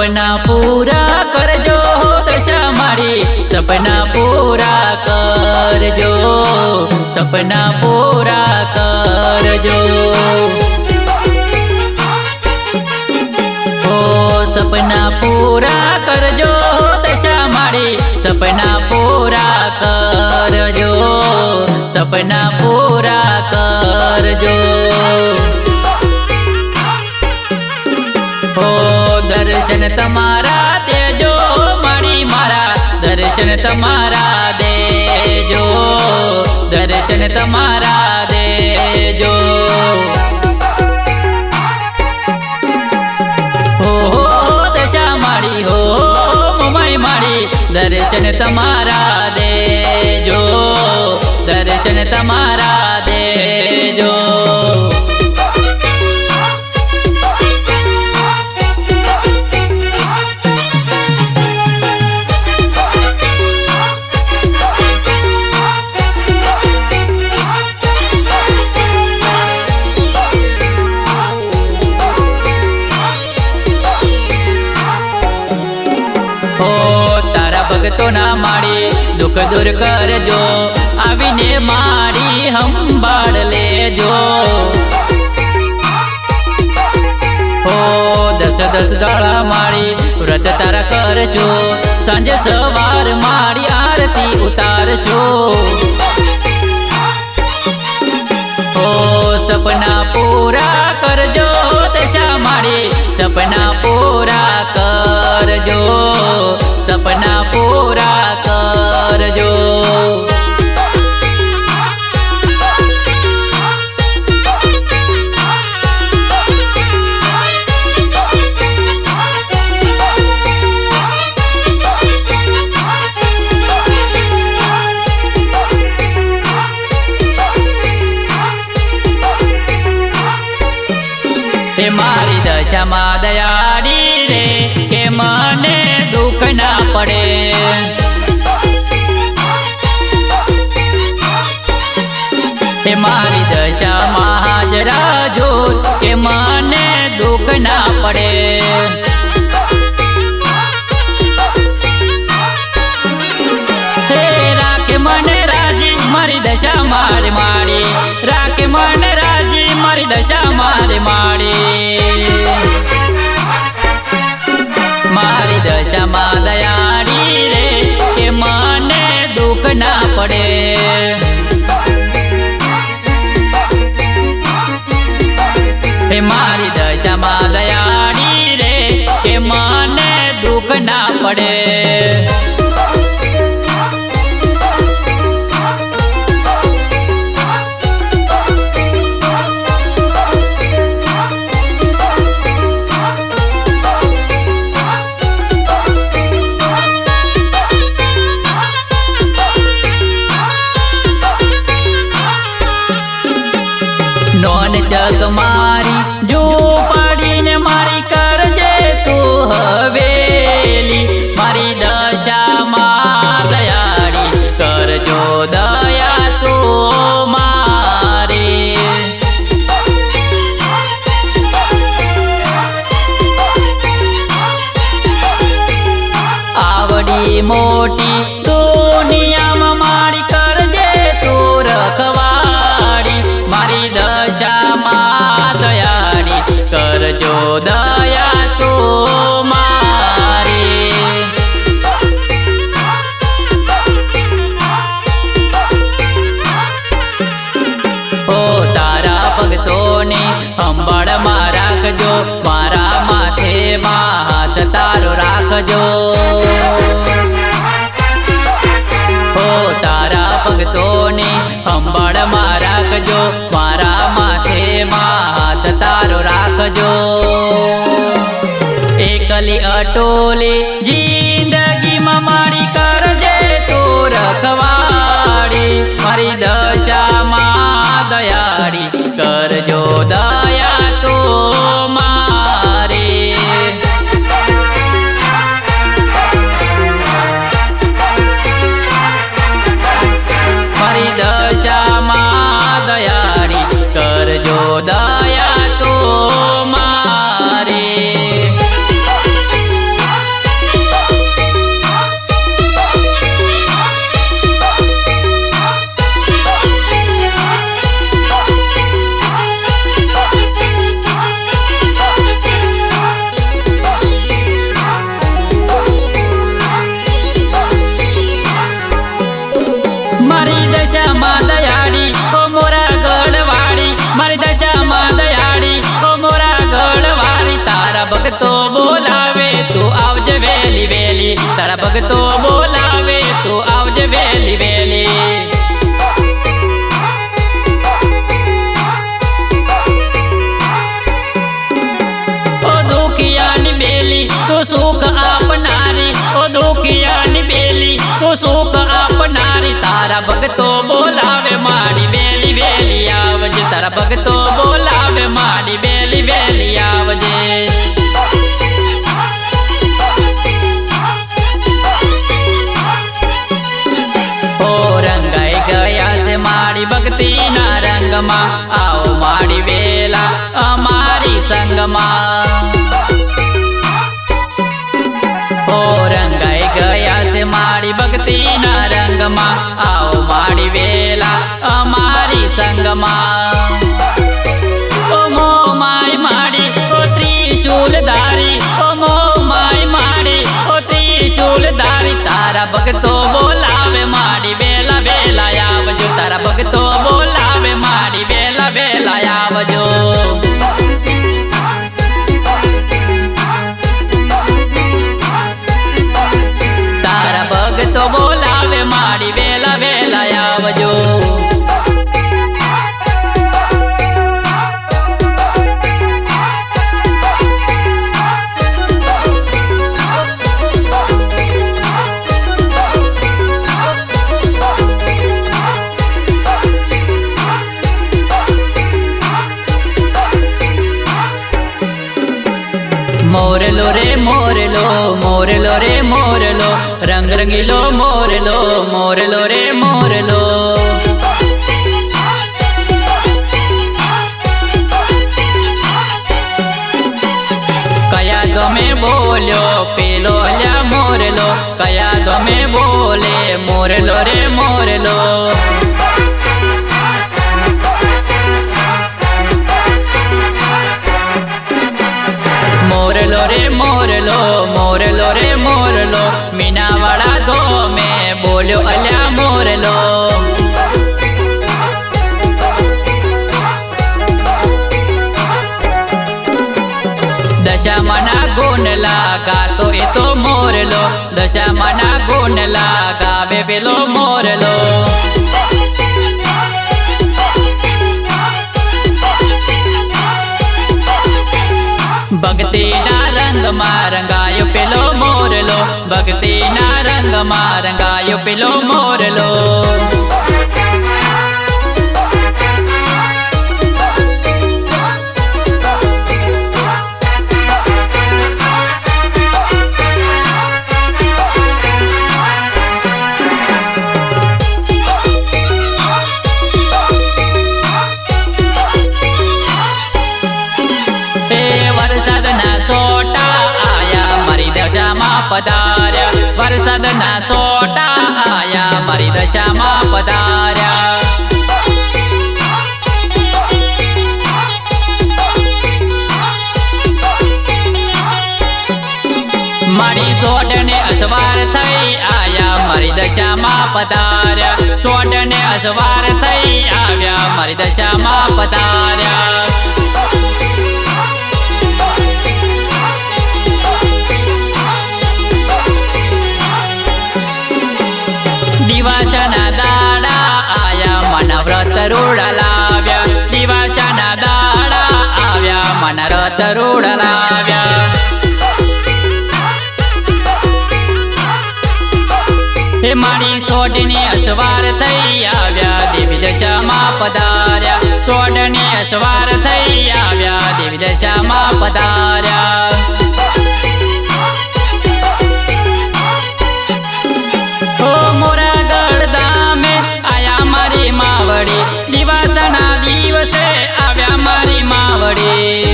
सपना पूरा करजो दशा मारी सपना पूरा करजो सपना पूरा करजो ओ सपना पूरा करजो दशा मारी सपना पूरा करजो सपना पूरा करजो हो दर्शन तमारा देजो मारी मारा दर्शन तमारा देजो दर्शन तमारा देजो हो दशा मारी हो मुंबई मारी दर्शन तमारा देजो दर्शन तमारा देजो भगतो ना मारी दुख दूर करजो आवीने मारी संभाळ लेजो हो दस दस दाड़ा मारी व्रत तारा करशो सांजे सवार मारी आरती उतारशो हो सपना पूरा करजो दशा मारी सपना पूरा करजो सपना पूरा करजो हे मारी दशा मा दयाड़ी रे के मने दुख ना पड़े हे मारी दशा मा हाजरा जो के मने दुख ना पड़े हे राखे मने राजी मारी दशा मारे मारी राखे मने राजी मारी दशा मारे मारी मारी दशा मा दयाड़ी रे के मने दुख ना पड़े हे मारी दशा मा दयाड़ी रे के मने दुख ना पड़े नोन जग मारी जो पाड़ी ने मारी करजे तू हवेली मारी दशा मा दयाड़ी करजो दया तो मारे आवड़ी मोटी दुनिया में मारी करजे तू रखवाड़ी मारी दशा मा दयाड़ी करजो दया तो मारे ओ तारा भगतों ने संभाळ मा राखजो मारा माथे मा हाथ तारो राखजो ओ तारा भगतों ने संभाळ मा राखजो मारा माथे मा हाथ तारो राखजो एकली अटोली जिंदगी मा मारी करजे तो रखवाड़ी मारी दशा मा दयाड़ी करजो दया तो मारे मारी दशा मा दयाड़ी करजो दया तो मारे તારા ભગતો બોલાવે તું આવજે વેલી વેલી ઓ દુખિયાની બેલી તું સુખ આપનારી ઓ દુખિયાની બેલી તું સુખ આપનારી તારા ભગતો બોલાવે મારી વેલી વેલી આવજે તારા ભગતો બોલાવે મારી વેલી વેલી આવજે મારી ભક્તિના રંગમાં આવો મારી વેલા અમારી સંગમાં ઓ રંગાઈ ગયા છે મારી ભક્તિના રંગમાં આવો મારી વેલા અમારી સંગમાં ઓ મો માય માડી ઓ ત્રિશૂલધારી ઓ મો માય માડી ઓ ત્રિશૂલધારી તારા ભક્તો બોલાવે મારી વેલા વેલા આવજો તારા ભક્તો બોલાવે મારી વેલા વેલા આવજો તારા ભક્તો બોલાવે મારી વેલા વેલા આવજો મોરલો રે મોરલો મોરલો રે મોરલો રંગ રંગીલો મોરલો મોરલો રે મોરલો કયા ગમે બોલ્યો પેલો અલ્યા મોરલો કયા ગમે બોલે મોરલો રે મોરલો મોરલો રે મોરલો મોરલો રે મોરલો મીનાવાળા ધો મેં બોલ્યો અલ્યા મોરલો દશામાના ગુણલા ગાતો એ તો મોરલો દશામાના ગુણલા ગાવે પેલો મોરલો ભક્તિના રંગમાં રંગાયો પેલો મોરલો ભક્તિના રંગમાં રંગાયો પેલો મોરલો વરસાદના સોટા આયા મારી દશામાં પધાર્યા વરસાદના સોટા આયા મારી દશામાં પધાર્યા મારી સોડને અસવાર થઈ આયા મારી દશામાં પધાર્યા સોડને અસવાર થઈ આવ્યા મારી દશામાં પધાર્યા દિવાસાના દાડા આયા મન વ્રત રૂડા લાવ્યા દિવાસાના દાડા આવ્યા મન વ્રત રૂડા લાવ્યા હે મારી સોડની અસવાર થઈ આવ્યા દેવી દશામાં પધાર્યા સોડની અસવાર થઈ આવ્યા દેવી દશામાં પધાર્યા દિવાસાના દિવસે આવ્યા મારી માવડી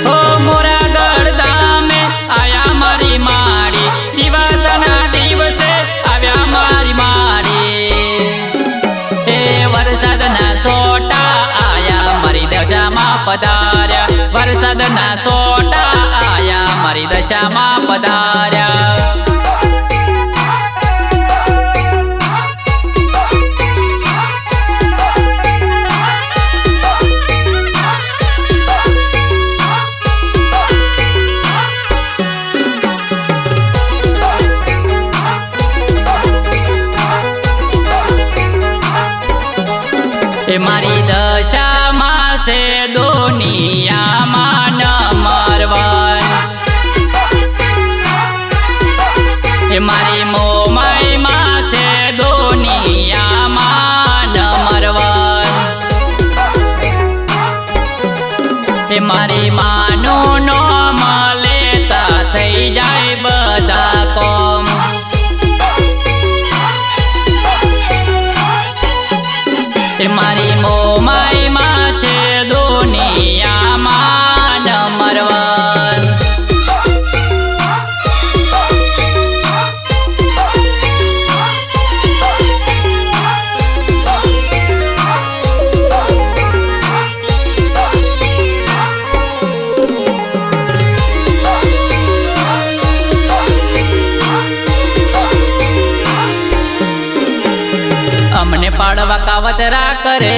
હો મોરાગઢ ધામે આયા મારી માડી દિવાસાના દિવસે આવ્યા મારી માડી હે વરસાદના સોટા આયા મારી દશામાં પધાર્યા વરસાદના સોટા આયા મારી દશામાં પધાર્યા એ મારી મોમાઈ માં છે દુનિયામાં નંબર વન. અમને પાડવા કાવતરા કરે,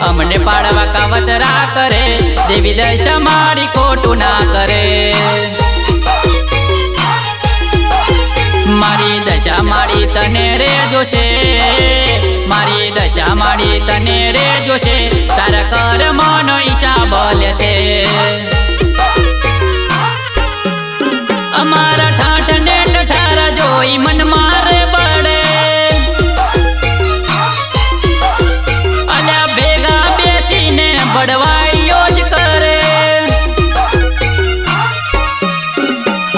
અમને પાડવા કાવતરા કરે, દેવી દશા મારી ખોટું ના કરે. મારી દશા મારી તને રે જોશે, મારી દશા મારી તને રે જોશે, તારા કર્મનો હિસાબ લેશે. અમારા ઠાઠ ને ઠઠારા જોઈ મન મારે બળે, બળવાઈઓ જ કરે.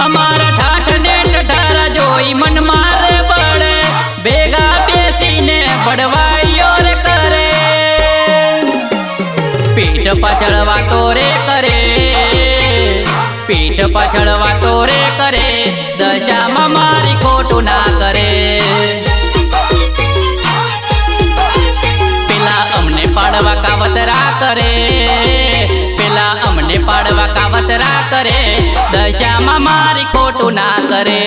અમારા ઠાઠ ને ઠઠારા જોઈ મન મારે બળે, ભેગા બેસીને બળવાઈઓ રે કરે. પીઠ પાછળ વાતો રે કરે, પીઠ પાછળ વાતો રે કરે, દશામાં મારી ખોટું ના કરે. પાડવા કાવતરા કરે, પેલા અમને પાડવા કાવતરા કરે, દશામાં મારી ખોટું ના કરે.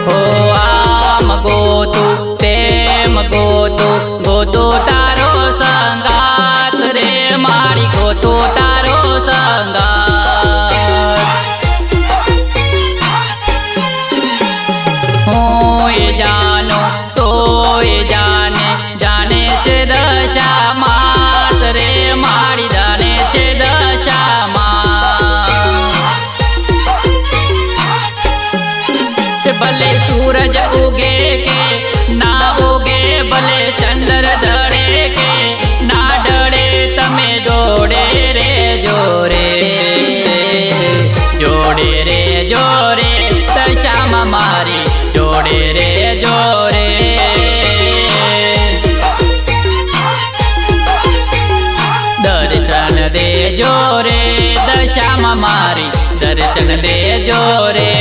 હો આમ ગોતું તેમ ગોતું, ગોતું તારો સંગાત રે, મારી ગોતો તારો સંગાત. હું એ જાનો તો એ જાને, જાને છે દશા માત રે, મારી જાને છે દશા માત. ભલે સૂરજ ઉગે કે ના ઉગે, ભલે ચંદ્ર ઢળે કે ના ઢળે, તમે જોડે રે જોરે, જોડે રે જોરે, દશામાં મારી જોડે રે જોરે. દર્શન દેજો રે, દશામાં મારી દર્શન દેજો રે.